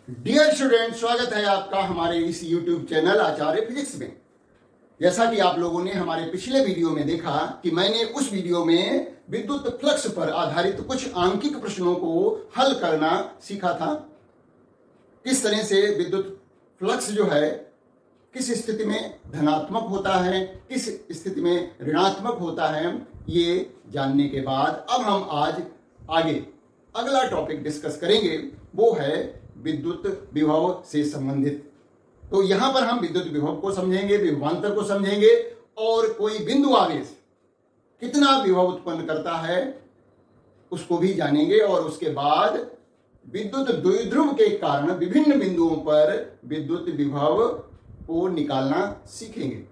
Dear student, स्वागत है आपका हमारे इस YouTube चैनल आचार्य फिजिक्स में। जैसा कि आप लोगों ने हमारे पिछले वीडियो में देखा कि मैंने उस वीडियो में विद्युत फ्लक्स पर आधारित कुछ आंकिक प्रश्नों को हल करना सीखा था। किस तरह से विद्युत फ्लक्स जो है किस स्थिति में धनात्मक होता है, किस स्थिति में ऋणात्मक होता है, ये जानने के बाद अब हम आज आगे अगला टॉपिक डिस्कस करेंगे। वो है विद्युत विभव से संबंधित। तो यहां पर हम विद्युत विभव को समझेंगे, विभवांतर को समझेंगे और कोई बिंदु आवेश कितना विभव उत्पन्न करता है उसको भी जानेंगे। और उसके बाद विद्युत द्विध्रुव के कारण विभिन्न बिंदुओं पर विद्युत विभव को निकालना सीखेंगे।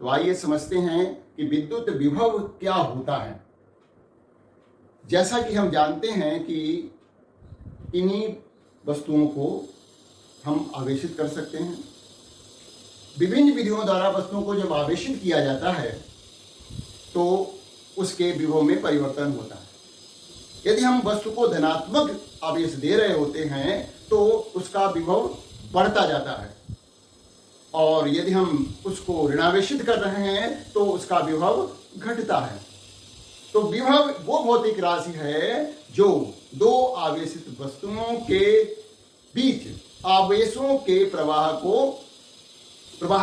तो आइए समझते हैं कि विद्युत विभव क्या होता है। जैसा कि हम जानते हैं कि इन्हीं वस्तुओं को हम आवेशित कर सकते हैं। विभिन्न विधियों द्वारा वस्तुओं को जब आवेशित किया जाता है तो उसके विभव में परिवर्तन होता है। यदि हम वस्तु को धनात्मक आवेश दे रहे होते हैं तो उसका विभव बढ़ता जाता है, और यदि हम उसको ऋणावेशित कर रहे हैं तो उसका विभव घटता है। तो विभव वो भौतिक राशि है जो दो आवेशित वस्तुओं के बीच आवेशों के प्रवाह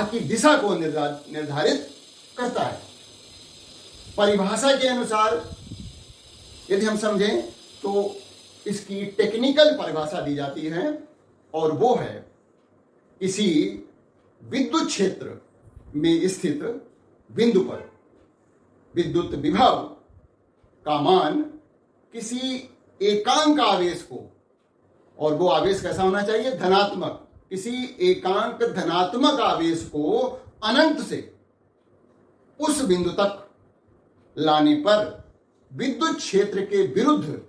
की दिशा को निर्धारित करता है। परिभाषा के अनुसार यदि हम समझें तो इसकी टेक्निकल परिभाषा दी जाती है, और वो है किसी विद्युत क्षेत्र में स्थित बिंदु पर विद्युत विभव का मान किसी एकांक आवेश को, और वो आवेश कैसा होना चाहिए, धनात्मक, किसी एकांक धनात्मक आवेश को अनंत से उस बिंदु तक लाने पर विद्युत क्षेत्र के विरुद्ध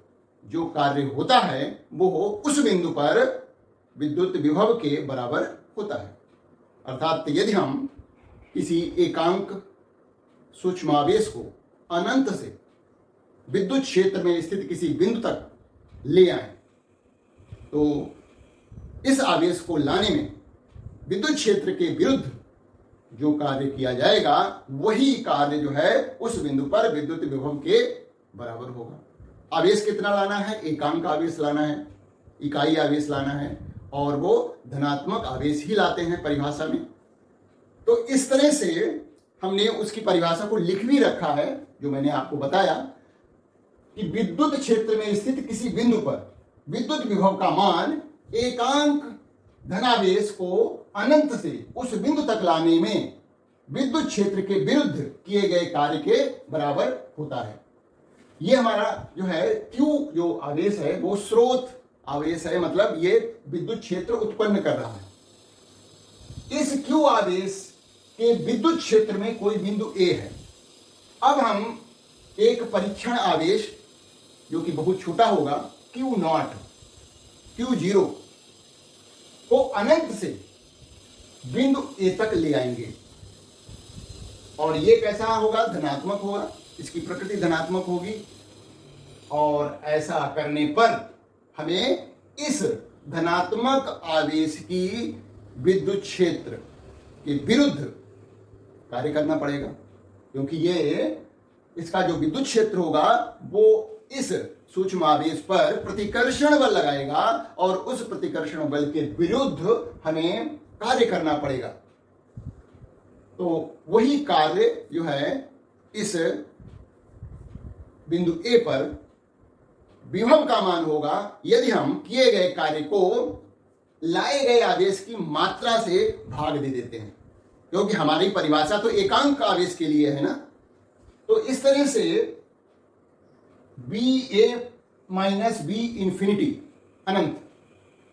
जो कार्य होता है वो उस बिंदु पर विद्युत विभव के बराबर होता है। अर्थात यदि हम किसी एकांक सूक्ष्म आवेश को अनंत से विद्युत क्षेत्र में स्थित किसी बिंदु तक ले आए तो इस आवेश को लाने में विद्युत क्षेत्र के विरुद्ध जो कार्य किया जाएगा वही कार्य जो है उस बिंदु पर विद्युत विभव के बराबर होगा। आवेश कितना लाना है, एकांक आवेश लाना है, इकाई आवेश लाना है, और वो धनात्मक आवेश ही लाते हैं परिभाषा में। तो इस तरह से हमने उसकी परिभाषा को लिख भी रखा है, जो मैंने आपको बताया कि विद्युत क्षेत्र में स्थित किसी बिंदु पर विद्युत विभव का मान एकांक धनावेश को अनंत से उस बिंदु तक लाने में विद्युत क्षेत्र के विरुद्ध किए गए कार्य के बराबर होता है। ये हमारा जो है Q जो आवेश है वो स्रोत आवेश है, मतलब ये विद्युत क्षेत्र उत्पन्न कर रहा है। इस Q आवेश के विद्युत क्षेत्र में कोई बिंदु A है। अब हम एक परीक्षण आवेश जो कि बहुत छोटा होगा Q0 Q0 को अनंत से बिंदु A तक ले आएंगे, और ये कैसा होगा, धनात्मक होगा, इसकी प्रकृति धनात्मक होगी। और ऐसा करने पर हमें इस धनात्मक आवेश की विद्युत क्षेत्र के विरुद्ध कार्य करना पड़ेगा, क्योंकि ये इसका जो विद्युत क्षेत्र होगा वो इस सूक्ष्म आवेश पर प्रतिकर्षण बल लगाएगा, और उस प्रतिकर्षण बल के विरुद्ध हमें कार्य करना पड़ेगा। तो वही कार्य जो है इस बिंदु A पर विभव का मान होगा यदि हम किए गए कार्य को लाए गए आवेश की मात्रा से भाग दे देते हैं, क्योंकि हमारी परिभाषा तो एकांक आवेश के लिए है ना। तो इस तरह से BA माइनस B इंफिनिटी अनंत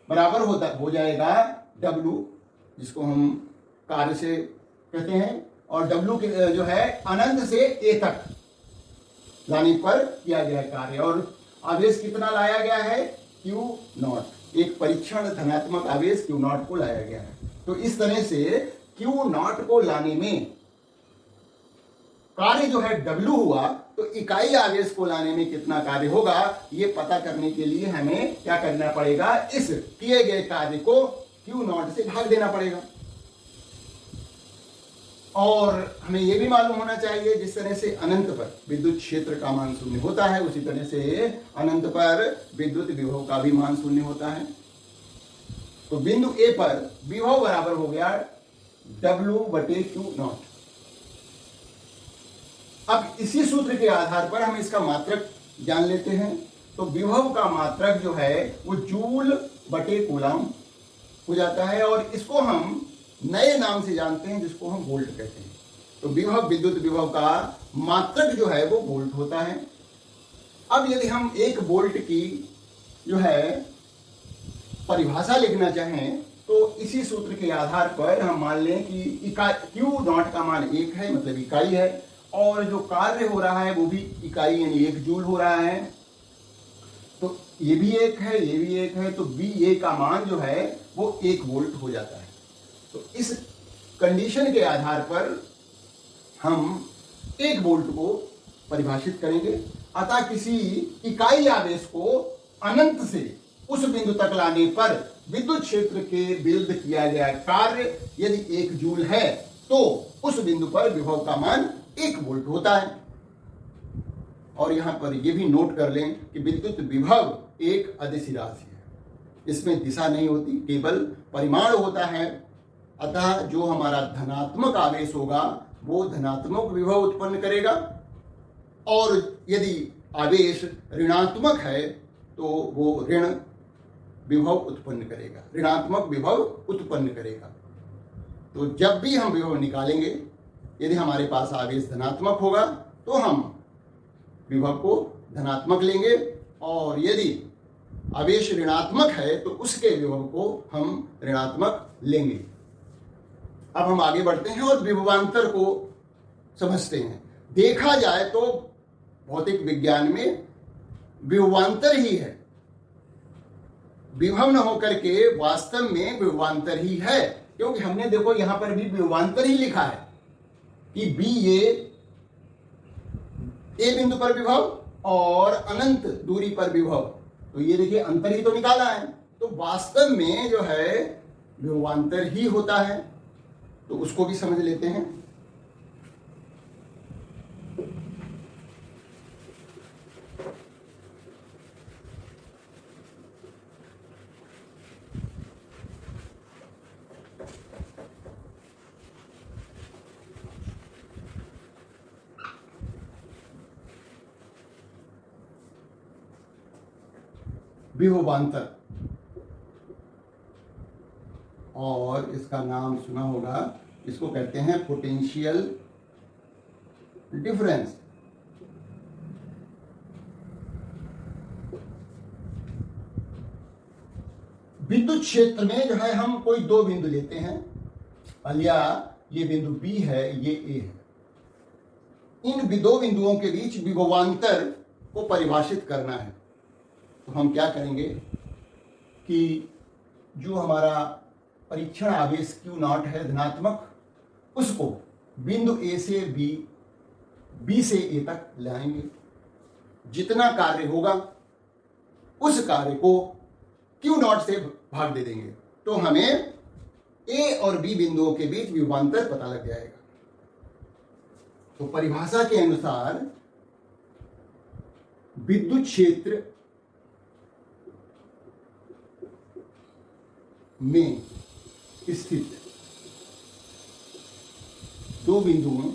बराबर हो जाएगा W, जिसको हम कार्य से कहते हैं, और W जो है अनंत से A तक लाने पर किया गया कार्य। और आवेश कितना लाया गया है, Q0, एक परीक्षण धनात्मक आवेश Q0 को लाया गया है। तो इस तरह से Q0 को लाने में कार्य जो है W हुआ, तो इकाई आवेश को लाने में कितना कार्य होगा, ये पता करने के लिए हमें क्या करना पड़ेगा, इस किए गए कार्य को Q0 से भाग देना पड़ेगा। और हमें यह भी मालूम होना चाहिए, जिस तरह से अनंत पर विद्युत क्षेत्र का मान शून्य होता है, उसी तरह से अनंत पर विद्युत विभव का भी मान शून्य होता है। तो बिंदु ए पर विभव बराबर हो गया W/Q0। अब इसी सूत्र के आधार पर हम इसका मात्रक जान लेते हैं। तो विभव का मात्रक जो है वो जूल/कूलम हो जाता है, और इसको हम नए नाम से जानते हैं, जिसको हम वोल्ट कहते हैं। तो विभव, विद्युत विभव का मात्रक जो है वो वोल्ट होता है। अब यदि हम 1 वोल्ट की जो है परिभाषा लिखना चाहें, तो इसी सूत्र के आधार पर हम मान लें कि इकाई Q0 का मान 1 है, मतलब इकाई है, और जो कार्य हो रहा है वो भी इकाई यानी 1 जूल हो रहा है। तो ये भी 1 है, ये भी 1 है, तो VA का मान जो है वो 1 वोल्ट हो जाता है। तो इस कंडीशन के आधार पर हम 1 वोल्ट को परिभाषित करेंगे। अतः किसी इकाई आवेश को अनंत से उस बिंदु तक लाने पर विद्युत क्षेत्र के विरुद्ध किया गया कार्य यदि 1 जूल है, तो उस बिंदु पर विभव का मान 1 वोल्ट होता है। और यहां पर यह भी नोट कर लें कि विद्युत विभव एक अदिश राशि है, इसमें दिशा नहीं होती, केवल परिमाण होता है। अतः जो हमारा धनात्मक आवेश होगा वो धनात्मक विभव उत्पन्न करेगा, और यदि आवेश ऋणात्मक है तो वो ऋण विभव उत्पन्न करेगा, ऋणात्मक विभव उत्पन्न करेगा। तो जब भी हम विभव निकालेंगे, यदि हमारे पास आवेश धनात्मक होगा तो हम विभव को धनात्मक लेंगे, और यदि आवेश ऋणात्मक है तो उसके विभव को हम ऋणात्मक लेंगे। अब हम आगे बढ़ते हैं और विभवांतर को समझते हैं। देखा जाए तो भौतिक विज्ञान में विभवांतर ही है, विभव न होकर के वास्तव में विभवांतर ही है, क्योंकि हमने देखो यहां पर भी विभवांतर ही लिखा है कि BA, ए बिंदु पर विभव और अनंत दूरी पर विभव। तो ये देखिए अंतर ही तो निकाला है, तो वास्तव में जो है विभवांतर ही होता है। तो उसको भी समझ लेते हैं। विभवांतर, और इसका नाम सुना होगा, इसको कहते हैं पोटेंशियल डिफरेंस। विद्युत क्षेत्र में जो है हम कोई 2 बिंदु लेते हैं, या ये बिंदु B है, ये A है। इन 2 बिंदुओं के बीच विभवांतर को परिभाषित करना है। तो हम क्या करेंगे कि जो हमारा परीक्षण आवेश Q0 है धनात्मक, उसको बिंदु A से B से A तक लाएंगे। जितना कार्य होगा उस कार्य को Q0 से भाग दे देंगे, तो हमें A और B बिंदुओं के बीच विभवांतर पता लग जाएगा। तो परिभाषा के अनुसार विद्युत क्षेत्र में स्थित 2 बिंदुओं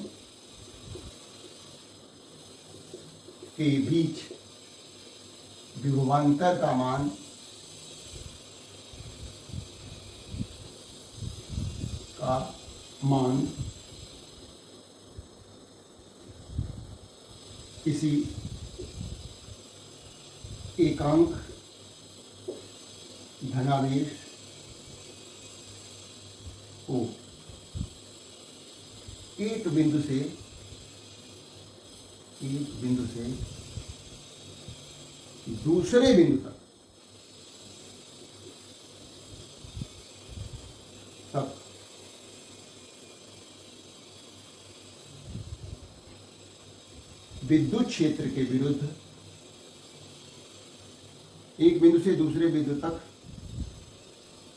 के बीच विभवांतर का मान किसी एकांक धनावेश को एक बिंदु से दूसरे बिंदु तक विद्युत क्षेत्र के विरुद्ध एक बिंदु से दूसरे बिंदु तक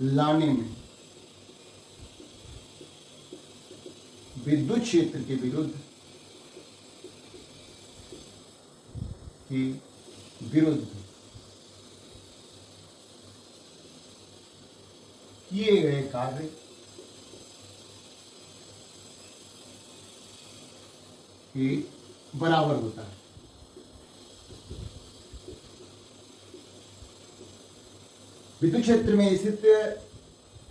लाने में विद्युत क्षेत्र के विरुद्ध किए गए कार्य के बराबर होता है। विद्युत क्षेत्र में स्थित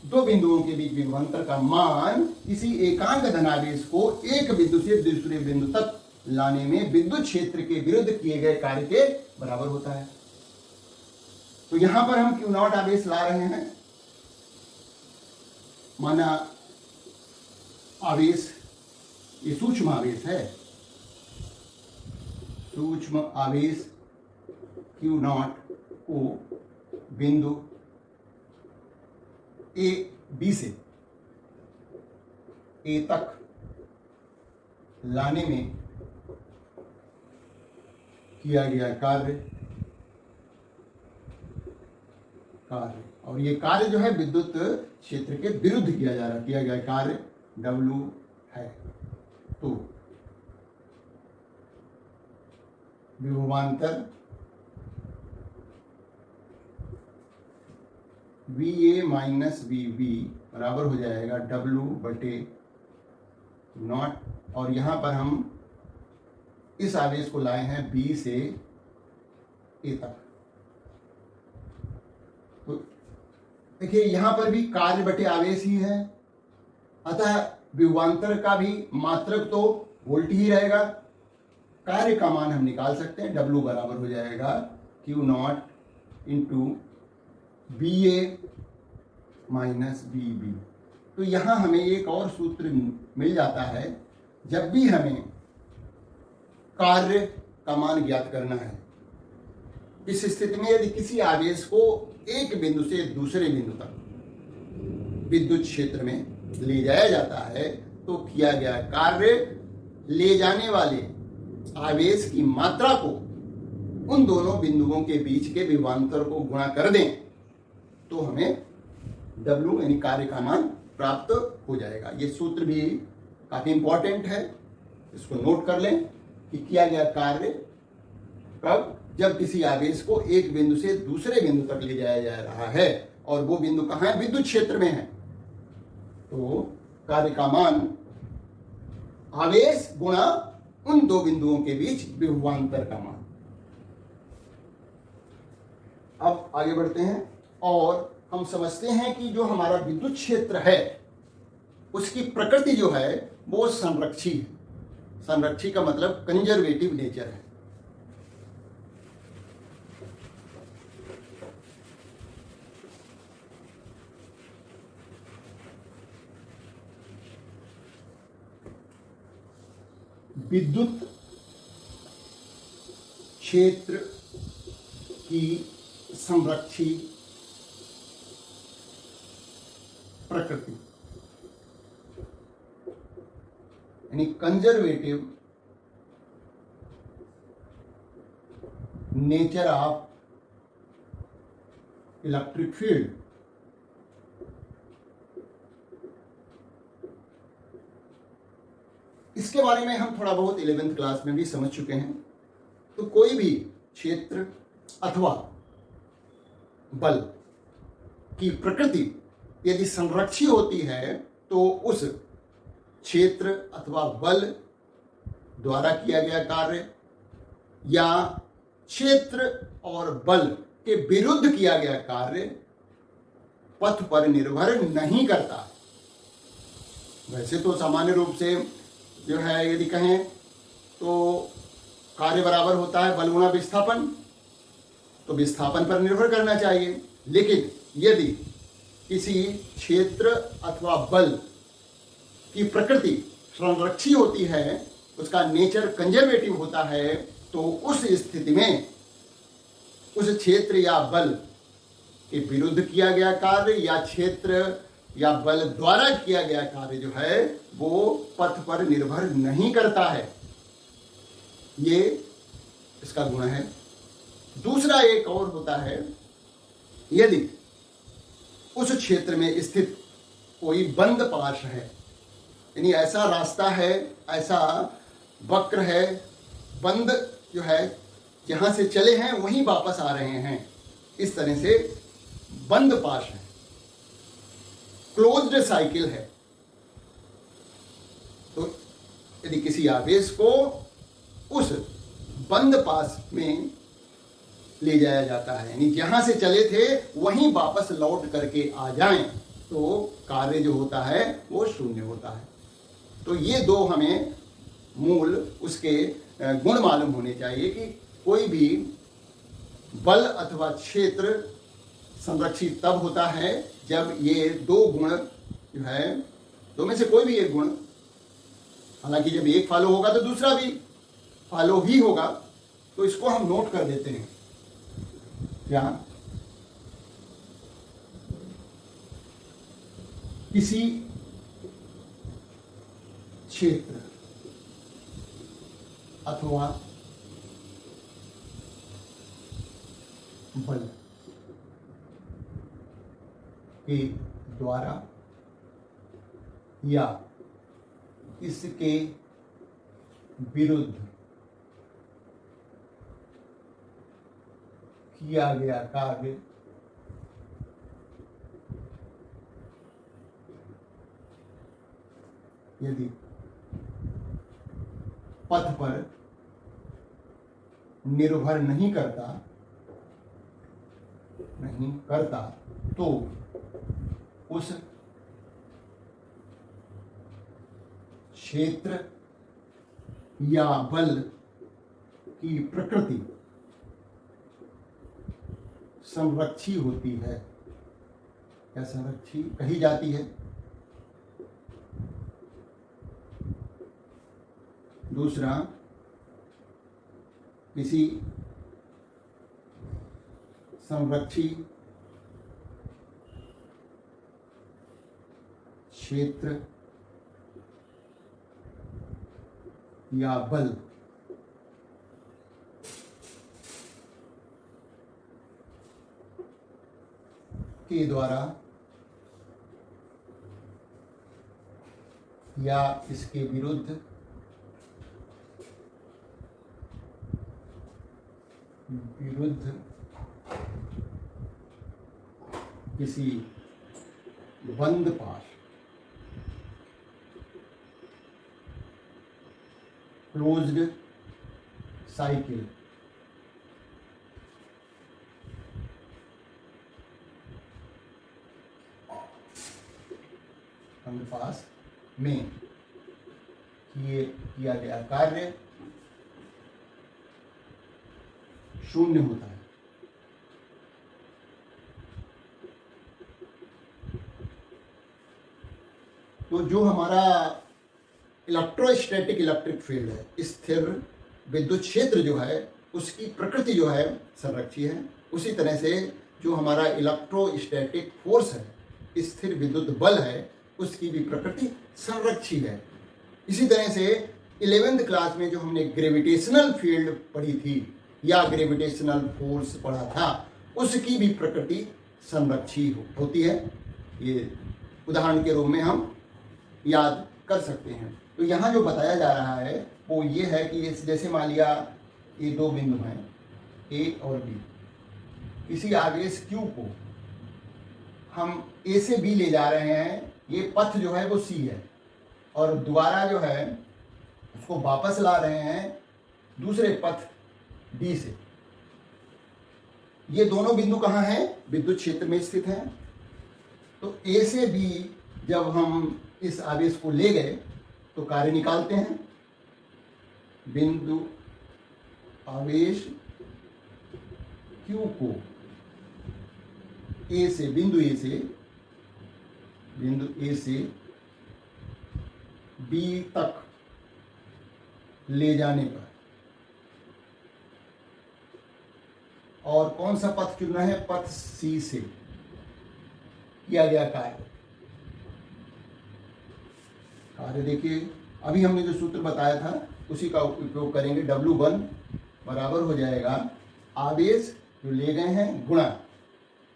दो बिंदुओं के बीच विभवांतर का मान किसी एकांक धनावेश को एक बिंदु से दूसरे बिंदु तक लाने में विद्युत क्षेत्र के विरुद्ध किए गए कार्य के बराबर होता है। तो यहां पर हम Q नॉट आवेश ला रहे हैं, माना आवेश ये सूक्ष्म आवेश है, सूक्ष्म आवेश Q नॉट को बिंदु ए बी से ए तक लाने में किया गया कार्य और ये कार्य जो है विद्युत क्षेत्र के विरुद्ध किया गया कार्य W है। तो विभवांतर VA माइनस VB बराबर हो जाएगा W बटे नॉट, और यहां पर हम इस आवेश को लाए हैं B से A तक। तो देखिए यहां पर भी कार्य बटे आवेश ही है, अतः विभवांतर का भी मात्रक तो वोल्ट ही रहेगा। कार्य का मान हम निकाल सकते हैं, W बराबर हो जाएगा Q not into BA minus BB। तो यहां हमें एक और सूत्र मिल जाता है, जब भी हमें कार्य का मान ज्ञात करना है, इस स्थिति में यदि किसी आवेश को एक बिंदु से दूसरे बिंदु तक विद्युत क्षेत्र में ले जाया जाता है, तो किया गया कार्य ले जाने वाले आवेश की मात्रा को उन दोनों बिंदुओं के बीच के विभवांतर को गुणा कर दें तो हमें W यानी कार्य का मान प्राप्त हो जाएगा। ये सूत्र भी काफी इंपॉर्टेंट है, इसको नोट कर लें कि किया गया कार्य कब, जब किसी आवेश को एक बिंदु से दूसरे बिंदु तक ले जाया जा रहा है और वो बिंदु कहाँ है, विद्युत क्षेत्र में है। तो कार्य का मान आवेश गुणा उन दो बिंदुओं के बीच विभवांतर का मान। अब आगे बढ़ते हैं और हम समझते हैं कि जो हमारा विद्युत क्षेत्र है उसकी प्रकृति जो है वो संरक्षी है। संरक्षी का मतलब कंजर्वेटिव नेचर है। विद्युत क्षेत्र की संरक्षी प्रकृति यानी conservative nature of electric field इसके बारे में हम थोड़ा बहुत 11th क्लास में भी समझ चुके हैं। तो कोई भी क्षेत्र अथवा बल की प्रकृति यदि संरक्षी होती है तो उस क्षेत्र अथवा बल द्वारा किया गया कार्य या क्षेत्र और बल के विरुद्ध किया गया कार्य पथ पर निर्भर नहीं करता। वैसे तो सामान्य रूप से जो है यदि कहें तो कार्य बराबर होता है बल गुणा विस्थापन, तो विस्थापन पर निर्भर करना चाहिए। लेकिन यदि किसी क्षेत्र अथवा बल की प्रकृति संरक्षी होती है, उसका नेचर कंजर्वेटिव होता है, तो उस स्थिति में उस क्षेत्र या बल के विरुद्ध किया गया कार्य या क्षेत्र या बल द्वारा किया गया कार्य जो है वो पथ पर निर्भर नहीं करता है। ये इसका गुण है। दूसरा एक और होता है, यदि उस क्षेत्र में स्थित कोई बंद पार्श्व है, यानी ऐसा रास्ता है, ऐसा वक्र है, बंद जो है, जहां से चले हैं वहीं वापस आ रहे हैं, इस तरह से बंद पार्श्व है, क्लोज्ड साइकिल है, तो यदि किसी आवेश को उस बंद पास में ले जाया जाता है, यानी जहां से चले थे वहीं वापस लौट करके आ जाएं, तो कार्य जो होता है वो शून्य होता है। तो ये दो हमें मूल उसके गुण मालूम होने चाहिए कि कोई भी बल अथवा क्षेत्र संरक्षित तब होता है जब ये दो गुण जो है, दो में से कोई भी एक गुण, हालांकि जब एक फॉलो होगा तो दूसरा भी फॉलो ही होगा, तो इसको हम नोट कर देते हैं। क्या किसी क्षेत्र अथवा बल के द्वारा या इसके विरुद्ध किया गया कार्य यदि पथ पर निर्भर नहीं करता तो उस क्षेत्र या बल की प्रकृति संरक्षी होती है या संरक्षी कही जाती है। दूसरा, किसी संरक्षी क्षेत्र या बल के द्वारा या इसके विरुद्ध किसी बंद पाश क्लोज्ड साइकिल पास में किया गया कार्य शून्य होता है। तो जो हमारा इलेक्ट्रोस्टैटिक इलेक्ट्रिक फील्ड है, स्थिर विद्युत क्षेत्र जो है, उसकी प्रकृति जो है संरक्षी है। उसी तरह से जो हमारा इलेक्ट्रोस्टैटिक फोर्स है, स्थिर विद्युत बल है, उसकी भी प्रकृति संरक्षी है। इसी तरह से 11वीं क्लास में जो हमने ग्रेविटेशनल फील्ड पढ़ी थी या ग्रेविटेशनल फोर्स पढ़ा था, उसकी भी प्रकृति संरक्षी होती है। ये उदाहरण के रूप में हम याद कर सकते हैं। तो यहाँ जो बताया जा रहा है वो ये है कि जैसे मान लिया ये दो बिंदु हैं ए और बी, किसी आवेश Q को हम ए से बी ले जा रहे हैं, ये पथ जो है वो सी है, और दोबारा जो है उसको वापस ला रहे हैं दूसरे पथ डी से। ये दोनों बिंदु कहाँ हैं? विद्युत क्षेत्र में स्थित हैं। तो ए से बी जब हम इस आवेश को ले गए तो कार्य निकालते हैं। बिंदु आवेश Q को बिंदु ए से बी तक ले जाने पर, और कौन सा पथ चुनना है? पथ सी से किया गया कार्य देखिए, अभी हमने जो सूत्र बताया था उसी का उपयोग करेंगे। W1 बराबर हो जाएगा आवेश जो ले गए हैं गुणा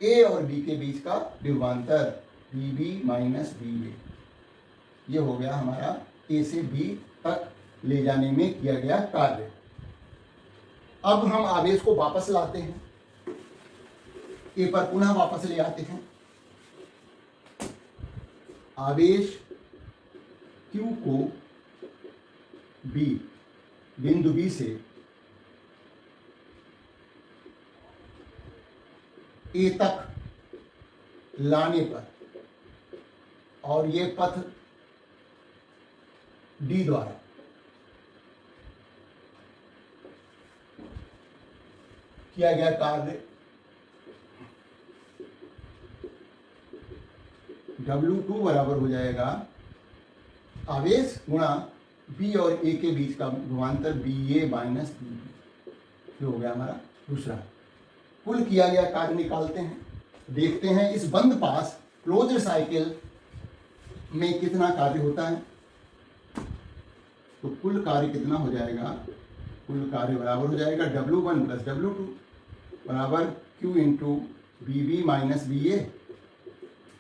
ए और बी के बीच का विभवांतर BB माइनस BA। ये हो गया हमारा ए से बी तक ले जाने में किया गया कार्य। अब हम आवेश को वापस लाते हैं, ए पर पुनः वापस ले आते हैं। आवेश Q को B बिंदु B से ए तक लाने पर, और ये पथ D द्वारा किया गया कार्य W2 बराबर हो जाएगा आवेश गुणा B और A के बीच का विभवांतर BA माइनस BB। ये हो गया हमारा दूसरा। कुल किया गया कार्य निकालते हैं, देखते हैं इस बंद पास क्लोज्ड साइकिल में कितना कार्य होता है। तो कुल कार्य कितना हो जाएगा, कुल कार्य बराबर हो जाएगा W1 प्लस W2 बराबर Q into BB minus BA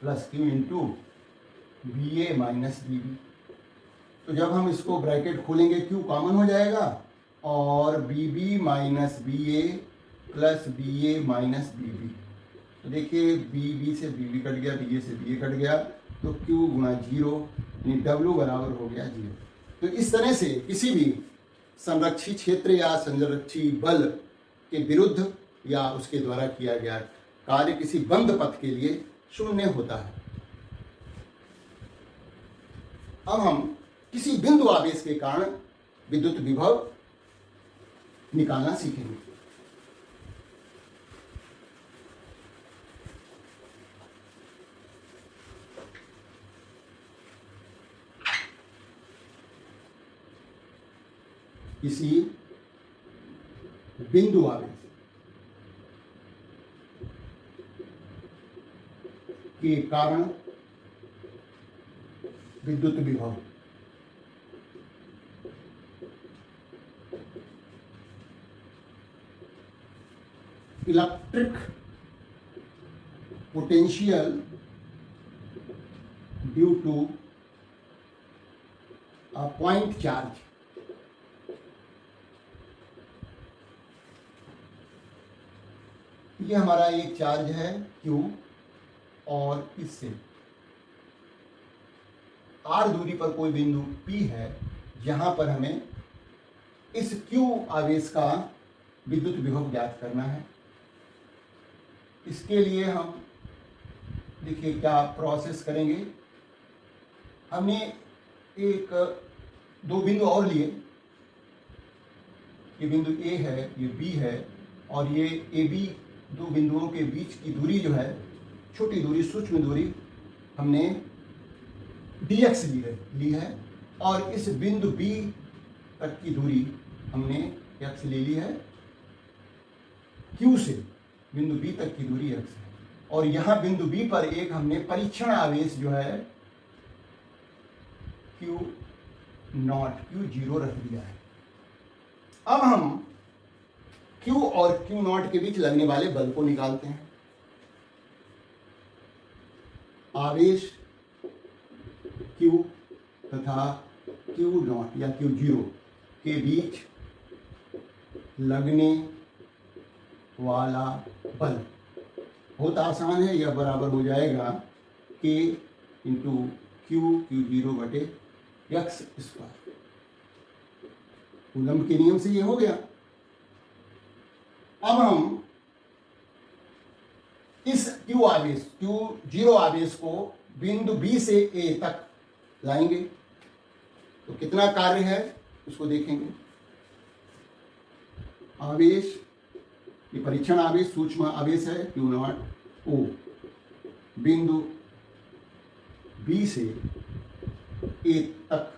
plus Q into BA minus BB। तो जब हम इसको ब्रैकेट खोलेंगे Q कॉमन हो जाएगा और BB minus BA plus BA minus BB। तो देखिए BB से BB कट गया, BA से BA कट गया, तो Q गुणा 0 यानी W बराबर हो गया 0। तो इस तरह से किसी भी संरक्षी क्षेत्र या संरक्षी बल के विरुद्ध या उसके द्वारा किया गया कार्य किसी बंद पथ के लिए शून्य होता है। अब हम किसी बिंदु आवेश के कारण विद्युत विभव निकालना सीखेंगे। किसी बिंदु आवेश के कारण विद्युत विभव electric potential due to a point charge. ये हमारा एक चार्ज है Q और इससे R दूरी पर कोई बिंदु P है जहां पर हमें इस Q आवेश का विद्युत विभव ज्ञात करना है। इसके लिए हम देखिए क्या प्रोसेस करेंगे। हमने एक दो बिंदु और लिए, ये बिंदु A है, ये B है, और ये AB दो बिंदुओं के बीच की दूरी जो है, छोटी दूरी, सूक्ष्म दूरी हमने dx ली है, और इस बिंदु B तक की दूरी हमने x ले ली है। Q से बिंदु B तक की दूरी x है, और यहाँ बिंदु B पर एक हमने परीक्षण आवेश जो है Q0 रख दिया है। अब हम Q और Q0 के बीच लगने वाले बल को निकालते हैं। आवेश Q तथा Q0 या Q0 के बीच लगने वाला बल बहुत आसान है। यह बराबर हो जाएगा K इंटू Q0 बटे x स्क्वायर। कूलम्ब के नियम से ये हो गया। अब हम इस Q0 आवेश को बिंदु B से A तक लाएंगे, तो कितना कार्य है उसको देखेंगे। आवेश, ये परीक्षण आवेश सूक्ष्म आवेश है Q0 O, बिंदु B से A तक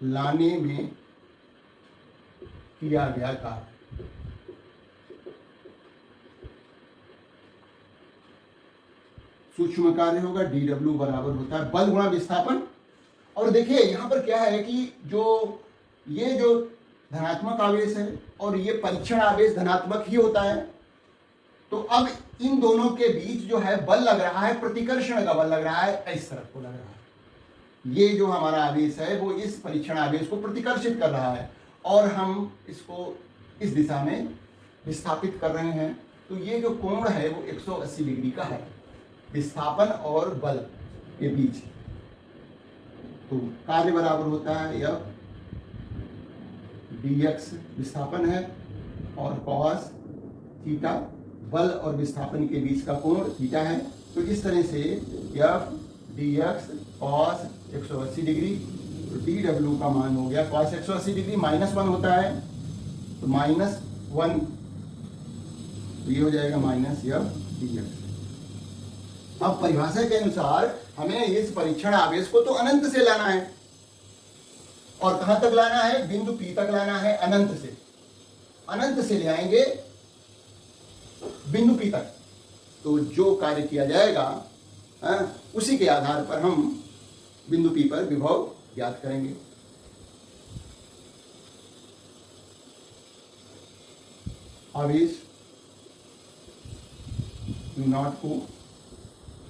लाने में किया गया कार्य। सूक्ष्म कार्य होगा dW बराबर होता है बल गुणा विस्थापन, और देखिए यहाँ पर क्या है कि ये जो धनात्मक आवेश है और ये परीक्षण आवेश धनात्मक ही होता है, तो अब इन दोनों के बीच जो है बल लग रहा है, प्रतिकर्षण का बल लग रहा है, इस तरफ को लग रहा है। ये जो हमारा आवेश है वो इस परीक्षण आवेश को प्रतिकर्षित कर रहा है और हम इसको इस दिशा में विस्थापित कर रहे हैं। तो ये जो कोण है वो 180 डिग्री का है विस्थापन और बल के बीच। तो कार्य बराबर होता है F dx विस्थापन है और cos थीटा बल और विस्थापन के बीच का कोण थीटा है। तो इस तरह से F dx cos 180 डिग्री, तो dw का मान हो गया cos 180 डिग्री -1 होता है, तो -1, तो ये हो जाएगा F dx। अब परिभाषा के अनुसार हमें इस परीक्षण आवेश को तो अनंत से लाना है, और कहां तक लाना है? बिंदु P तक लाना है, अनंत से ले आएंगे बिंदु P तक। तो जो कार्य किया जाएगा उसी के आधार पर हम बिंदु P पर विभव ज्ञात करेंगे। आवेश Q0 को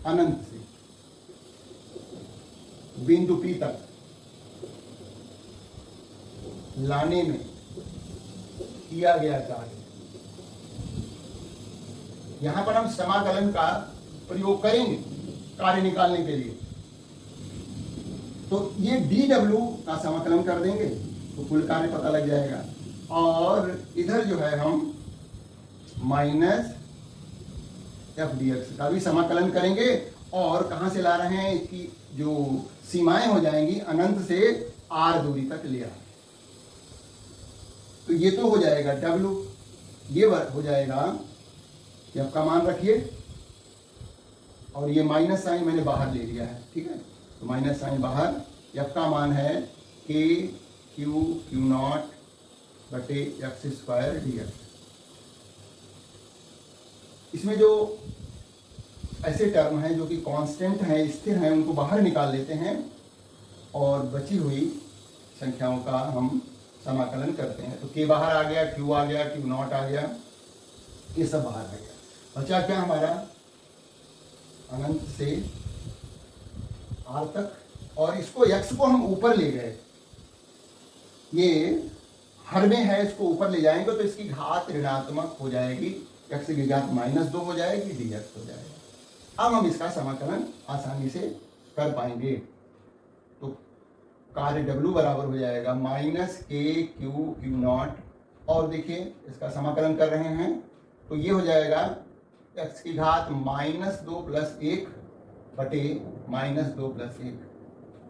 अनंत से बिंदु P तक लाने में किया गया कार्य, यहां पर हम समाकलन का प्रयोग करेंगे कार्य निकालने के लिए। तो ये dw का समाकलन कर देंगे तो कुल कार्य पता लग जाएगा, और इधर जो है हम -f dx का भी समाकलन करेंगे। और कहां से ला रहे हैं? इसकी जो सीमाएं हो जाएंगी अनंत से r दूरी तक ले आए, तो ये तो हो जाएगा w, ये हो जाएगा f का मान रखिए, और ये माइनस साइन मैंने बाहर ले लिया है, ठीक है, तो माइनस साइन बाहर, f का मान है k q0 बटे x² dx। इसमें जो ऐसे टर्म हैं जो कि कांस्टेंट हैं, स्थिर हैं, उनको बाहर निकाल लेते हैं और बची हुई संख्याओं का हम समाकलन करते हैं। तो k बाहर आ गया, q आ गया, q0 आ गया, ये सब बाहर आ गया। बचा क्या हमारा? अनंत से r तक, और इसको x को हम ऊपर ले गए, ये हर में है, इसको ऊपर ले जाएंगे तो इसकी घात ऋणात्मक हो जाएगी, x की घात -2 हो जाएगी, dx हो जाएगा। अब हम इसका समाकलन आसानी से कर पाएंगे। तो कार्य W बराबर हो जाएगा -k q0, और देखिए इसका समाकलन कर रहे हैं तो ये हो जाएगा x की घात -2 + 1 बटे -2 + 1,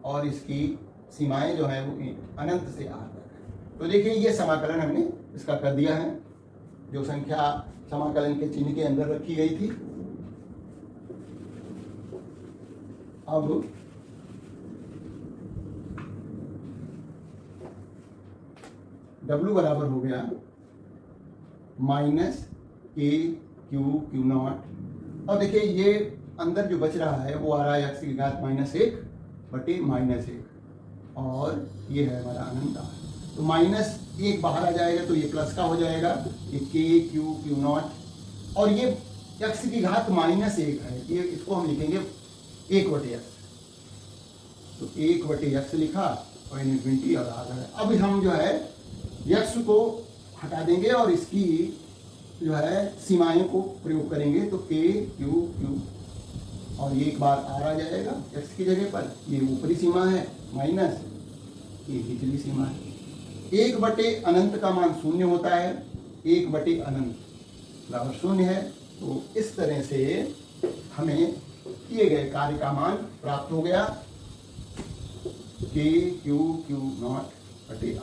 और इसकी सीमाएं जो है वो अनंत से r तक है। तो देखिए ये समाकलन हमने इसका कर दिया है, जो संख्या समाकलन के चिन्ह के अंदर रखी गई थी। अब W बराबर हो गया -k q0, और देखिए ये अंदर जो बच रहा है वो आ रहा है x की घात -1 बटे -1, और ये है हमारा अनंत r। तो -1 बाहर आ जाएगा तो ये प्लस का हो जाएगा, ये k q0, और ये x की घात -1 है, ये इसको हम लिखेंगे 1/x। तो 1/x लिखा और इनफिनिटी और आधा है। अब हम जो है x को हटा देंगे और इसकी जो है सीमाएं को प्रयोग करेंगे, तो k q, और ये एक बार r आ जाएगा x की जगह पर, ये ऊपरी सीमा है, माइनस ये निचली सीमा है। 1/अनंत का मान 0 होता है, 1/अनंत बराबर 0 है। तो इस तरह से हमें किए गए कार्य का मान प्राप्त हो गया, k q0 बटे r।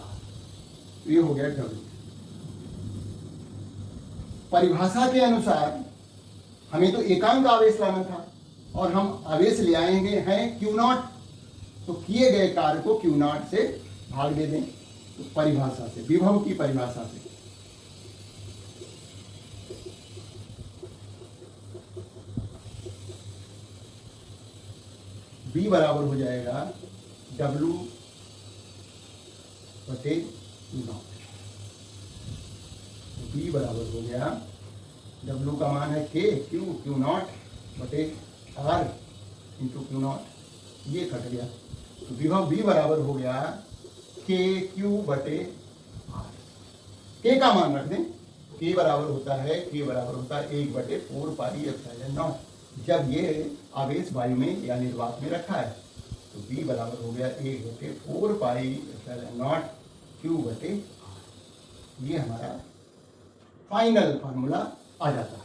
ये हो गया W। परिभाषा के अनुसार हमें तो एकांक आवेश लाना था, और हम आवेश ले आएंगे हैं Q0, तो किए गए कार्य को Q0 से भाग दे दें। तो परिभाषा से, विभव की परिभाषा से, B बराबर हो जाएगा W बटे नॉट। B बराबर हो गया, W का मान है K, Q नॉट बटे R इंटू Q नॉट, ये कट गया, तो विभव B बराबर हो गया K Q बटे R। K का मान रख दें, K बराबर होता है 1/4 पाई एप्सिलॉन नॉट, जब ये आवेश वायु में या निर्वात में रखा है, तो B बराबर हो गया 1/4 पाई एप्सिलॉन नॉट Q बटे R। ये हमारा फाइनल फार्मूला आ जाता है।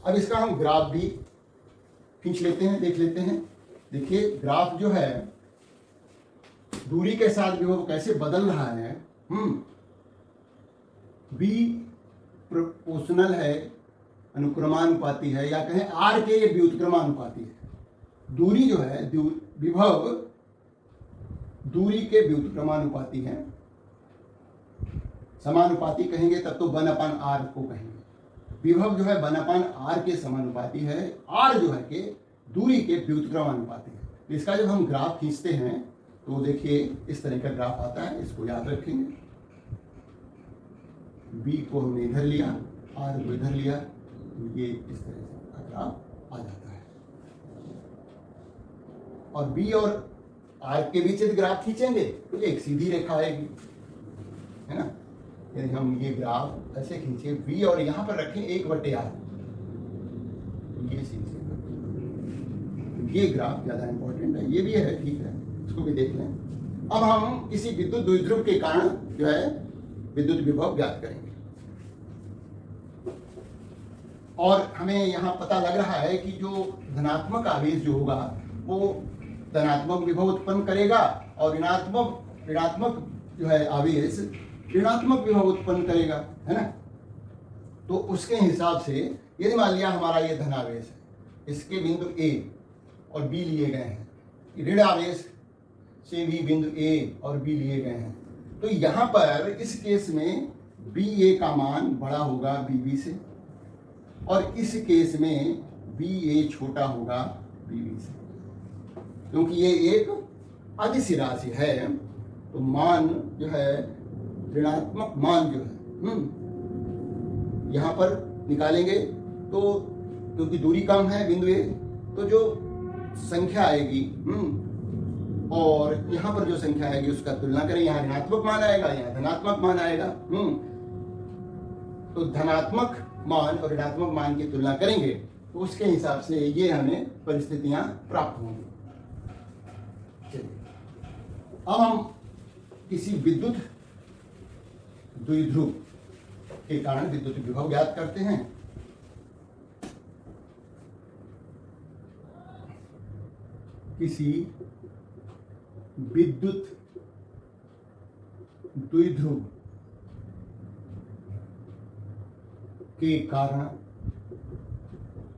अब इसका हम ग्राफ भी खींच लेते हैं, देख लेते हैं। देखिए ग्राफ जो है दूरी के साथ विभव कैसे बदल रहा है। B प्रोपोर्शनल है, अनुक्रमानुपाती है, या कहें R के ये व्युत्क्रमानुपाती है। दूरी जो है विभव दूरी के व्युत्क्रमानुपाती है। समानुपाती कहेंगे तब तो 1/r को कहेंगे। विभव जो है 1/r के समानुपाती है, R जो है के दूरी के व्युत्क्रमानुपाती है। इसका जब हम ग्राफ खींचते हैं तो देखिए इस तरह का ग्राफ आता है, इसको याद रखेंगे। B को हमने इधर लिया, R को इधर लिया, तो ये इस तरह से ग्राफ आ जाता है। और B और R के बीच यदि ग्राफ खींचेंगे तो एक सीधी रेखा आएगी, है ना। यदि हम ये ग्राफ ऐसे खींचे, V और यहाँ पर रखें 1/r, ये सीधी रेखा, ये ग्राफ ज्यादा इंपॉर्टेंट है। ये भी है, ठीक है, इसको भी देख लें। अब हम किसी विद्युत द्विध्रुव के कारण जो है विद्युत विभव ज्ञात करेंगे, और हमें यहाँ पता लग रहा है कि जो धनात्मक आवेश जो होगा वो धनात्मक विभव उत्पन्न करेगा, और ऋणात्मक जो है आवेश ऋणात्मक विभव उत्पन्न करेगा, है ना। तो उसके हिसाब से यदि मान लिया हमारा ये धनावेश है, इसके बिंदु A और B लिए गए हैं, ऋण आवेश से भी बिंदु A और B लिए गए हैं, तो यहाँ पर इस केस में BA का मान बड़ा होगा BB से, और इस केस में BA छोटा होगा BB से, क्योंकि ये एक अदिश राशि है। तो मान जो है ऋणात्मक मान जो है यहाँ पर निकालेंगे, तो क्योंकि दूरी कम है बिंदु A, तो जो संख्या आएगी और यहाँ पर जो संख्या आएगी उसका तुलना करें, यहाँ ऋणात्मक मान आएगा, यहाँ धनात्मक मान आएगा। तो धनात्मक मान और ऋणात्मक मान की तुलना करेंगे तो उसके हिसाब से ये हमें परिस्थितियां प्राप्त होंगी। चलिए अब हम किसी विद्युत द्विध्रुव के कारण विद्युत विभव ज्ञात करते हैं। किसी विद्युत द्विध्रुव के कारण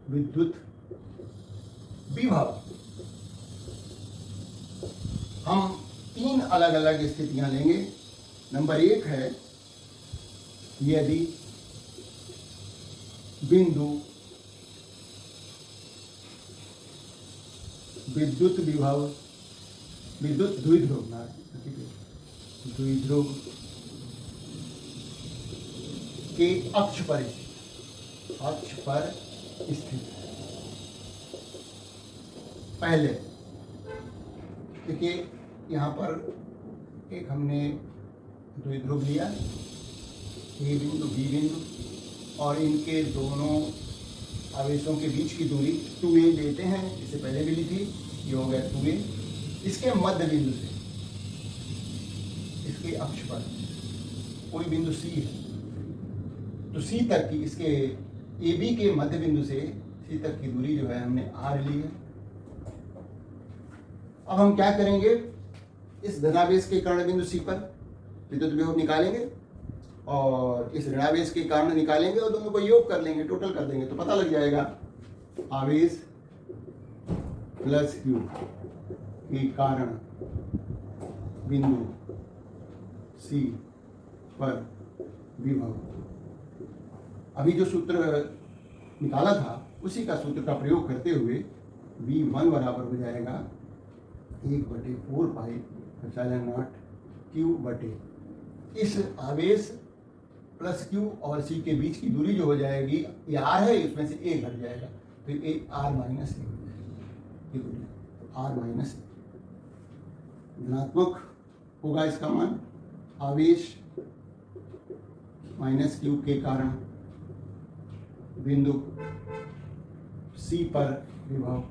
विद्युत विभव, हम 3 अलग अलग स्थितियां लेंगे। नंबर 1 है यदि बिंदु विद्युत विभव विद्युत द्विध्रुव के अक्ष पर स्थित है। पहले देखिए यहाँ पर एक हमने द्विध्रुव लिया, ए बिंदु बी बिंदु, और इनके दोनों आवेशों के बीच की दूरी 2a लेते हैं, इससे पहले भी ली थी, ये हो गया 2a। इसके मध्य बिंदु से इसके अक्ष पर कोई बिंदु C है, तो C तक की, इसके AB के मध्य बिंदु से C तक की दूरी जो है हमने R ली है। अब हम क्या करेंगे, इस धनावेश के कारण बिंदु C पर विद्युत विभव निकालेंगे और इस ऋणावेश के कारण निकालेंगे और दोनों को योग कर लेंगे, टोटल कर देंगे, तो पता लग जाएगा आवेश प्लस Q के कारण बिंदु C पर विभव। अभी जो सूत्र निकाला था उसी का सूत्र का प्रयोग करते हुए V1 बराबर हो जाएगा 1/4πε0 क्यू बटे इस आवेश प्लस क्यू और सी के बीच की दूरी जो हो जाएगी, ये आर है, इसमें से ए घट जाएगा तो ये आर माइनस ए हो जाएगी, ये दूरी तो आर माइनस ए धनात्मक होगा इसका मान। आवेश माइनस क्यू के कारण बिंदु सी पर विभव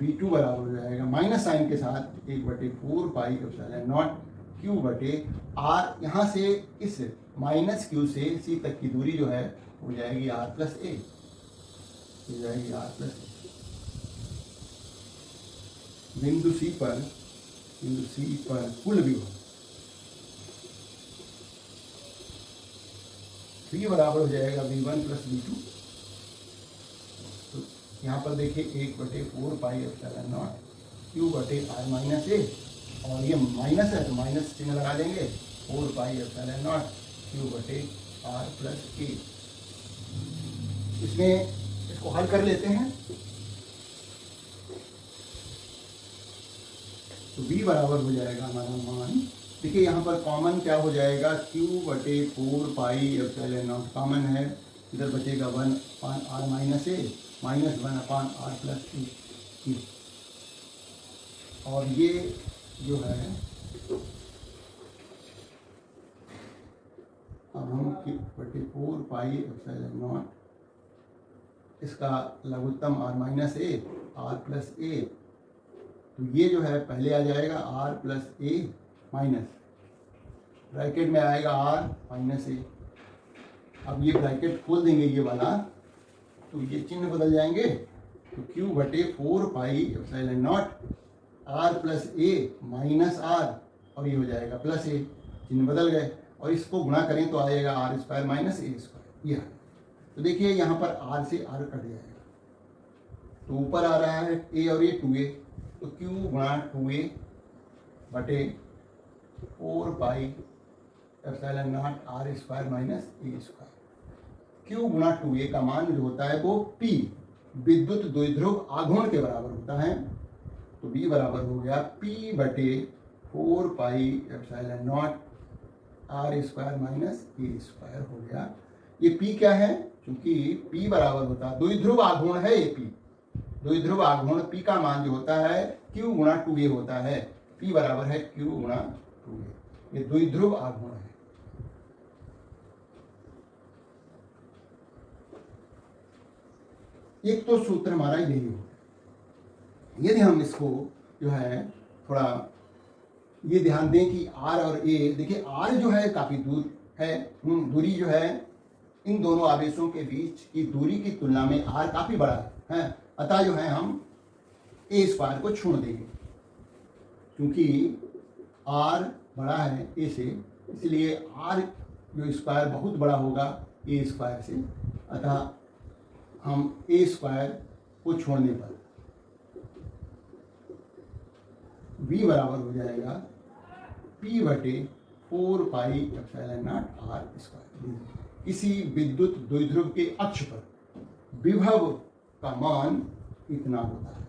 V2 बराबर हो जाएगा माइनस साइन के साथ 1/4πε0 क्यू बटे आर, यहाँ से इस माइनस क्यू से सी तक की दूरी जो है हो जाएगी आर प्लस ए, हो जाएगी आर प्लस ए। बिंदु सी पर कुल विभव V बराबर हो जाएगा V1 प्लस V2। तो यहाँ पर देखिए 1/4πε0 क्यू बटे आर माइनस ए, और ये माइनस है तो माइनस चिन्ह लगा देंगे, 4πε0 क्यू बटे आर प्लस ए। इसमें इसको हल कर लेते हैं तो v बराबर हो जाएगा हमारा मान, देखिए यहाँ पर कॉमन क्या हो जाएगा, q/4πε0 कॉमन है, इधर बचेगा 1/r माइनस ए माइनस 1/r प्लस ए। और ये जो है अब हम q/4πε0 इसका लघुत्तम r माइनस ए r प्लस ए, तो ये जो है पहले आ जाएगा r प्लस ए माइनस ब्रैकेट में आएगा r माइनस ए। अब ये ब्रैकेट खोल देंगे ये वाला तो ये चिन्ह बदल जाएंगे, तो q/4πε0 r प्लस ए माइनस r, और ये हो जाएगा प्लस ए, चिन्ह बदल गए, और इसको गुणा करें तो आएगा r² माइनस ए²। ये तो देखिए यहाँ पर r से r कट जाएगा, तो ऊपर आ रहा है a और ये 2a, तो q गुणा 2a बटे 4πε0 r² माइनस ए²। q गुणा 2a का मान जो होता है वो p विद्युत द्विध्रुव आघूर्ण के बराबर होता है, तो b बराबर हो गया p बटे 4πε0 r² माइनस ए² हो गया। ये p क्या है, क्योंकि p बराबर होता है द्विध्रुव आघूर्ण है, ये p द्विध्रुव आघूर्ण p का मान जो होता है q गुणा 2a होता है, p बराबर है q गुणा 2a, ये द्विध्रुव आघूर्ण है। एक तो सूत्र हमारा यही हो, यदि हम इसको जो है थोड़ा ये ध्यान दें कि r और a, देखिए r जो है काफी दूर है, दूरी जो है इन दोनों आवेशों के बीच की दूरी की तुलना में r काफी बड़ा है, अतः जो है हम a² को छोड़ देंगे, क्योंकि r बड़ा है a से, इसलिए r जो स्क्वायर बहुत बड़ा होगा a² से, अतः हम a² को छोड़ने पर v बराबर हो जाएगा p बटे 4πε0 r²। किसी विद्युत द्विध्रुव के अक्ष पर विभव का मान इतना होता है,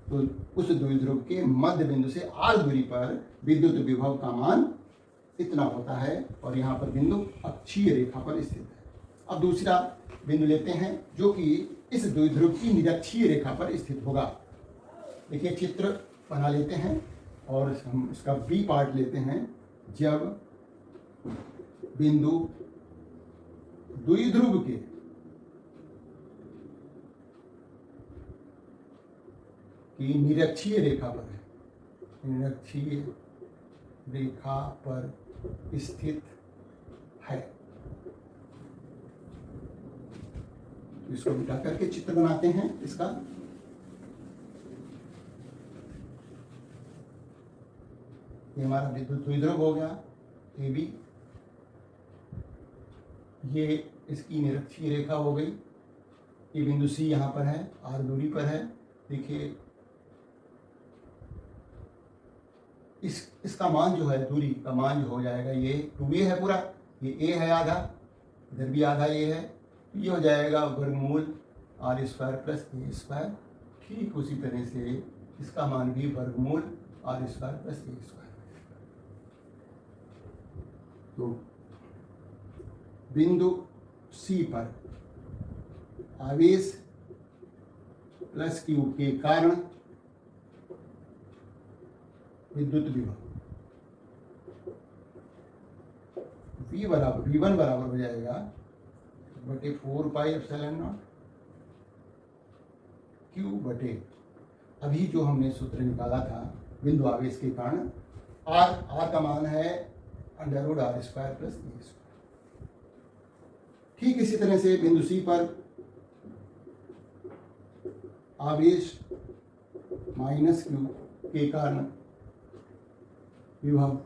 तो उस द्विध्रुव के मध्य बिंदु से r दूरी पर विद्युत विभव का मान इतना होता है, और यहाँ पर बिंदु अक्षीय रेखा पर स्थित है। अब दूसरा बिंदु लेते हैं जो कि इस द्विध्रुव की निरक्षीय रेखा पर स्थित होगा। देखिए चित्र बना लेते हैं और हम इसका बी पार्ट लेते हैं। जब बिंदु द्विध्रुव के की निरक्षीय रेखा पर है, निरक्षीय रेखा पर स्थित है, इसको मिटा करके चित्र बनाते हैं इसका। ये हमारा विद्युत द्विध्रुव हो गया ए बी, ये इसकी निरक्षीय रेखा हो गई, ये बिंदु सी यहाँ पर है, आर दूरी पर है। देखिए इसका मान जो है, दूरी का मान जो हो जाएगा, ये 2a है पूरा, ये a है आधा, इधर भी आधा a है, तो ये हो जाएगा वर्गमूल r² प्लस a²। ठीक उसी तरह से इसका मान भी वर्गमूल R square plus A square. तो बिंदु सी पर आवेश प्लस क्यू के कारण विद्युत विभव V1 बराबर हो जाएगा बटे 4 पाई एप्सिलॉन नॉट क्यू बटे, अभी जो हमने सूत्र निकाला था बिंदु आवेश के कारण, आर का मान है under root R square plus A square. ठीक इसी तरह से बिंदु सी पर आवेश माइनस क्यू के कारण विभव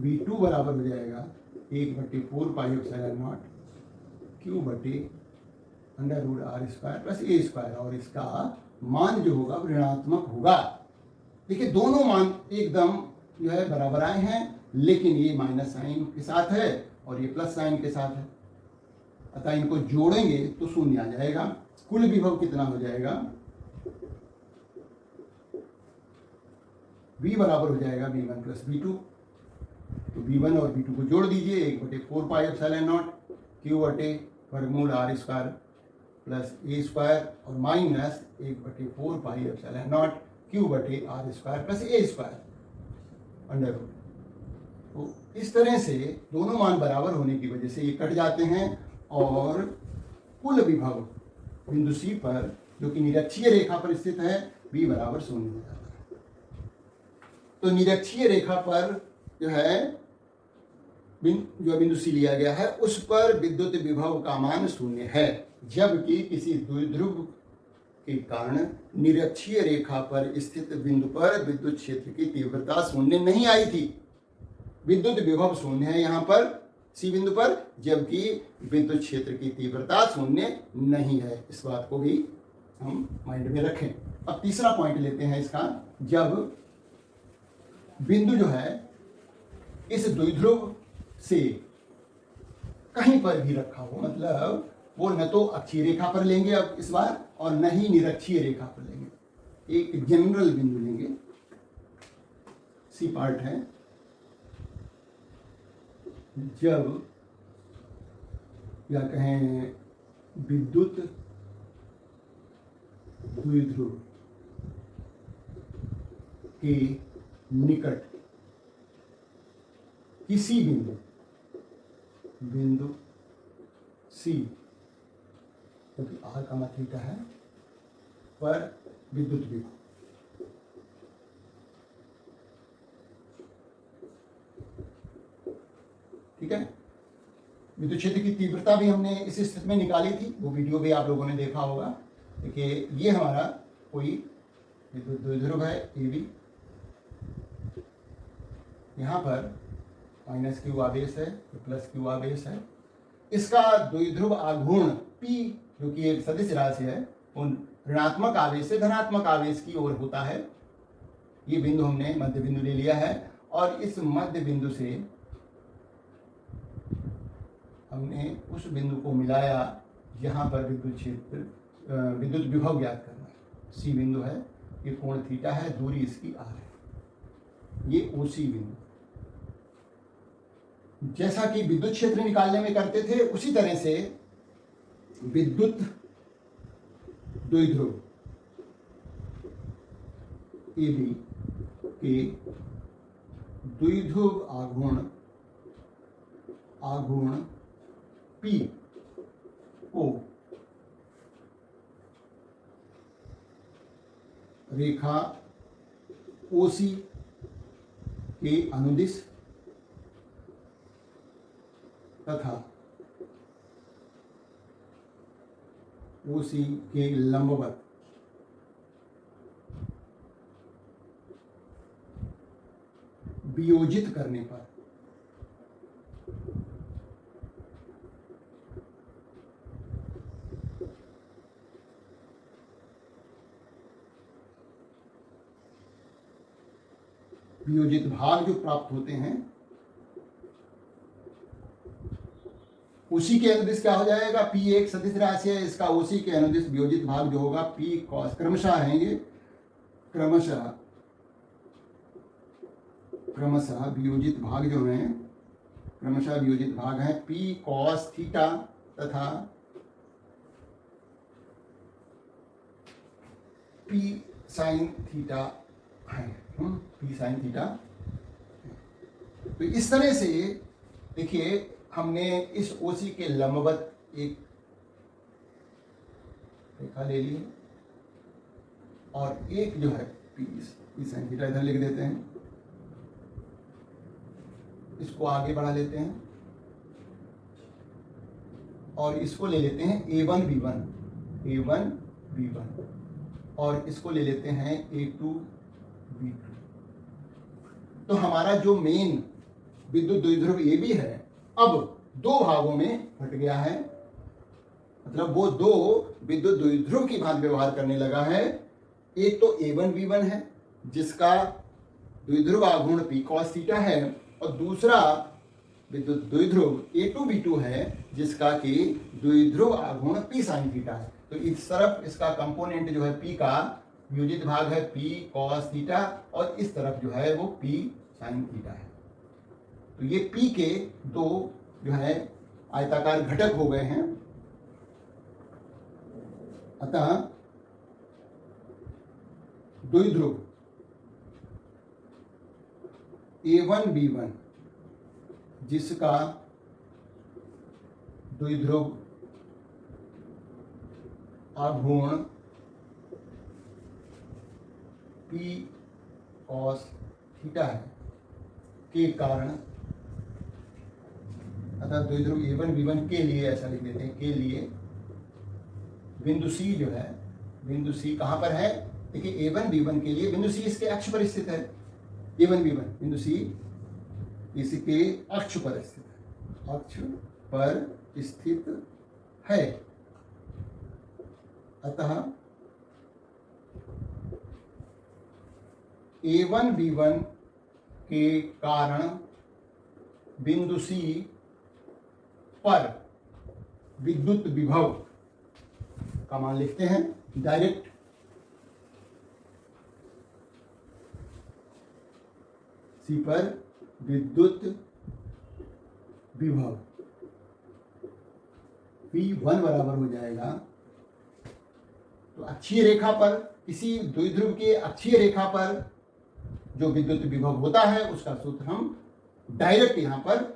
V2 बराबर हो जाएगा 1/4 पाई एप्सिलॉन नॉट क्यू बटे under root R square plus A square, और इसका मान जो होगा ऋणात्मक होगा। देखिए दोनों मान एकदम जो है बराबर आए हैं, लेकिन ये माइनस साइन के साथ है और ये प्लस साइन के साथ है, अतः इनको जोड़ेंगे तो शून्य आ जाएगा। कुल विभव कितना हो जाएगा, V बराबर हो जाएगा V1 प्लस V2। तो V1 और V2 को जोड़ दीजिए, 1/4 पाई एप्सिलॉन नॉट क्यू बटे वर्गमूल R square plus A square और minus 1/4 pi epsilon naught Q बटे R square plus A square under root. तो इस तरह से दोनों मान बराबर होने की वजह से ये कट जाते हैं और कुल विभव बिंदु सी पर जो कि निरक्षीय रेखा पर स्थित है V बराबर 0 हो जाता है। तो निरक्षीय रेखा पर जो है जो बिंदु सी लिया गया है उस पर विद्युत विभव का मान 0 है, जबकि किसी द्विध्रुव के कारण निरक्षीय रेखा पर स्थित बिंदु पर विद्युत क्षेत्र की तीव्रता 0 नहीं आई थी। विद्युत विभव 0 है यहाँ पर सी बिंदु पर, जबकि विद्युत क्षेत्र की तीव्रता 0 नहीं है। इस बात को भी हम माइंड में रखें। अब तीसरा पॉइंट लेते हैं इसका, जब बिंदु जो है इस द्विध्रुव से कहीं पर भी रखा हो, मतलब वो न तो अक्षीय रेखा पर लेंगे अब इस बार और न ही निरक्षीय रेखा पर लेंगे, एक जनरल बिंदु लेंगे, सी पार्ट है। जब या कहें विद्युत द्विध्रुव के निकट किसी बिंदु सी, क्योंकि आर का मान थीटा है, पर विद्युत विभव ठीक है। विद्युत क्षेत्र की तीव्रता भी हमने इस स्थिति में निकाली थी, वो वीडियो भी आप लोगों ने देखा होगा। देखिए ये हमारा कोई विद्युत द्विध्रुव है AB, यहाँ पर माइनस क्यू आवेश है, प्लस क्यू आवेश है। इसका द्विध्रुव आघूर्ण P जो कि एक सदिश राशि है, उन ऋणात्मक आवेश से धनात्मक आवेश की ओर होता है। ये बिंदु हमने मध्य बिंदु ले लिया है और इस मध्य बिंदु से हमने उस बिंदु को मिलाया जहाँ पर विद्युत क्षेत्र विद्युत विभव ज्ञात करना है। सी बिंदु है, ये कोण थीटा है, दूरी इसकी आर है, ये ओसी बिंदु। जैसा कि विद्युत क्षेत्र निकालने में करते थे उसी तरह से विद्युत द्विध्रुव AB के द्विध्रुव आघूर्ण P को रेखा OC के अनुदिश तथा OC के लंबवत वियोजित करने पर वियोजित भाग जो प्राप्त होते हैं उसी के अनुदिश क्या हो जाएगा, पी एक सदिश राशि है, इसका उसी के अनुदिश वियोजित भाग जो होगा पी कॉस, क्रमशः है ये, क्रमशः वियोजित भाग जो है, क्रमशः वियोजित भाग है पी कॉस थीटा तथा पी साइन थीटा है, पी साइन थीटा। तो इस तरह से देखिए हमने इस ओसी के लंबवत एक रेखा ले ली और एक जो है पी साइन थीटा इधर लिख देते हैं, इसको आगे बढ़ा लेते हैं और इसको ले लेते हैं A1 B1 और इसको ले लेते हैं A2 B2। तो हमारा जो मेन विद्युत द्विध्रुव AB है अब दो भागों में बट गया है, मतलब वो दो विद्युत द्विध्रुव की भांति व्यवहार करने लगा है। एक तो A1 B1 है जिसका द्विध्रुव आघूर्ण P cos थीटा है और दूसरा विद्युत द्विध्रुव A2 B2 है जिसका कि द्विध्रुव आघूर्ण P sin थीटा है। तो इस तरफ इसका कंपोनेंट जो है P का वियोजित भाग है P cos थीटा और इस तरफ जो है वो P sin थीटा है। तो ये P के दो जो है आयताकार घटक हो गए हैं। अतः द्विध्रुव A1 B1 जिसका द्विध्रुव आघूर्ण P cos थीटा है के कारण, अतः द्विध्रुव A1 B1 के लिए ऐसा लिख देते हैं, के लिए बिंदु C जो है, बिंदु C कहां पर है, देखिए A1 B1 के लिए बिंदु C इसके अक्ष पर स्थित है। A1 B1 बिंदु C इसके अक्ष पर स्थित है, अक्ष पर स्थित है। अतः A1 B1 के कारण बिंदु C पर विद्युत विभव का मान लिखते हैं डायरेक्ट, C पर विद्युत विभव V1 बराबर हो जाएगा। तो अक्षीय रेखा पर, किसी द्विध्रुव के अक्षीय रेखा पर जो विद्युत विभव होता है उसका सूत्र हम डायरेक्ट यहाँ पर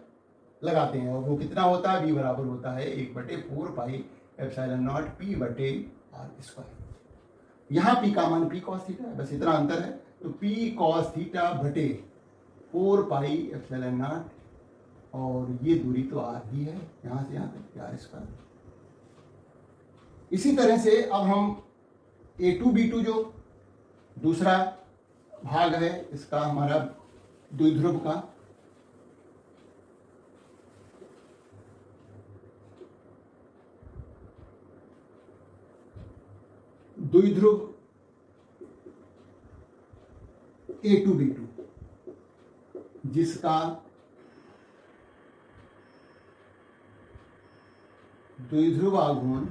लगाते हैं और वो कितना होता है, V बराबर होता है 1/4 पाई एप्सिलॉन नॉट P बटे R स्क्वायर। यहाँ P का मान P cos थीटा है, बस इतना अंतर है। तो P cos थीटा बटे 4 पाई एप्सिलॉन नॉट और ये दूरी तो R ही है, यहाँ से यहाँ तक R स्क्वायर। इसी तरह से अब हम A2 B2 जो दूसरा भाग है इसका हमारा द्विध्रुव का, द्विध्रुव A2 B2 जिसका द्विध्रुव आघूर्ण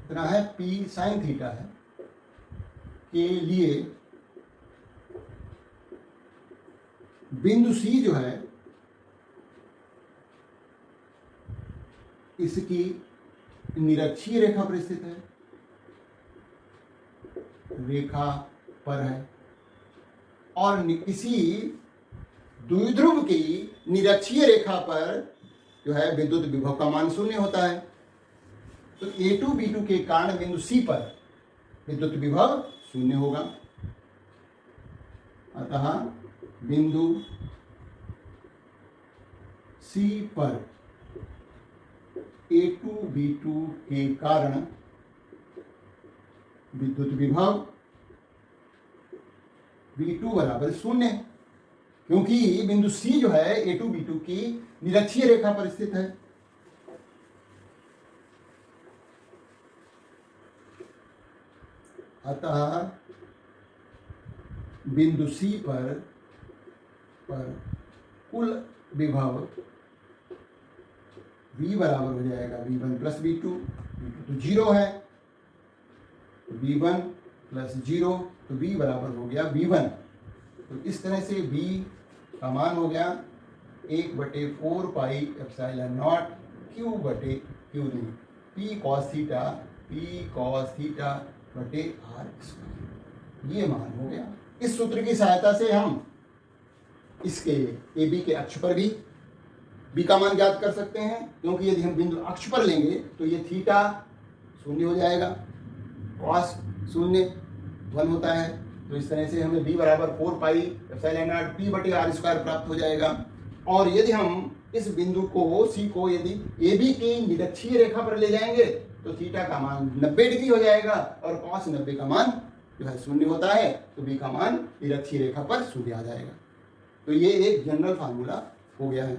इतना है P sin थीटा है, के लिए बिंदु C जो है इसकी निरक्षीय रेखा पर स्थित है, रेखा पर है और किसी द्विध्रुव की निरक्षीय रेखा पर जो है विद्युत विभव का मान 0 होता है। तो A2 B2 के कारण बिंदु C पर विद्युत विभव 0 होगा। अतः बिंदु C पर A2 B2 के कारण विद्युत विभव V2 बराबर 0, क्योंकि बिंदु C जो है A2 B2 की निरक्षीय रेखा पर स्थित है। अतः बिंदु C पर कुल विभव v बराबर हो जाएगा v1 प्लस v2, v2 तो 0 है, v1 प्लस 0 तो v बराबर हो गया v1। तो इस तरह से v का मान हो गया 1/4 पाई एप्सिलॉन नॉट q बटे q नहीं, p cos थीटा बटे r स्क्वायर, ये मान हो गया। इस सूत्र की सहायता से हम इसके ए बी के अक्ष पर भी b का मान ज्ञात कर सकते हैं, क्योंकि यदि हम बिंदु अक्ष पर लेंगे तो ये थीटा 0 हो जाएगा, cos 0 1 होता है। तो इस तरह से हमें b बराबर 4 पाई एप्सिलॉन नॉट p बटे r स्क्वायर प्राप्त हो जाएगा। और यदि हम इस बिंदु को c को यदि ए बी की निरक्षीय रेखा पर ले जाएंगे तो थीटा का मान 90 डिग्री हो जाएगा और cos 90 का मान जो है 0 होता है, तो b का मान निरक्षीय रेखा पर 0 आ जाएगा। तो ये एक जनरल फार्मूला हो गया है।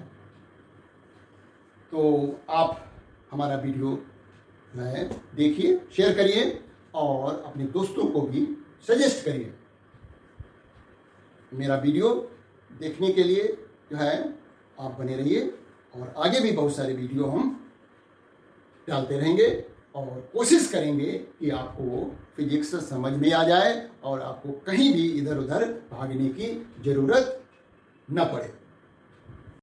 तो आप हमारा वीडियो जो है देखिए, शेयर करिए और अपने दोस्तों को भी सजेस्ट करिए। मेरा वीडियो देखने के लिए जो है आप बने रहिए, और आगे भी बहुत सारे वीडियो हम डालते रहेंगे और कोशिश करेंगे कि आपको फिजिक्स समझ में आ जाए और आपको कहीं भी इधर उधर भागने की जरूरत न पड़े।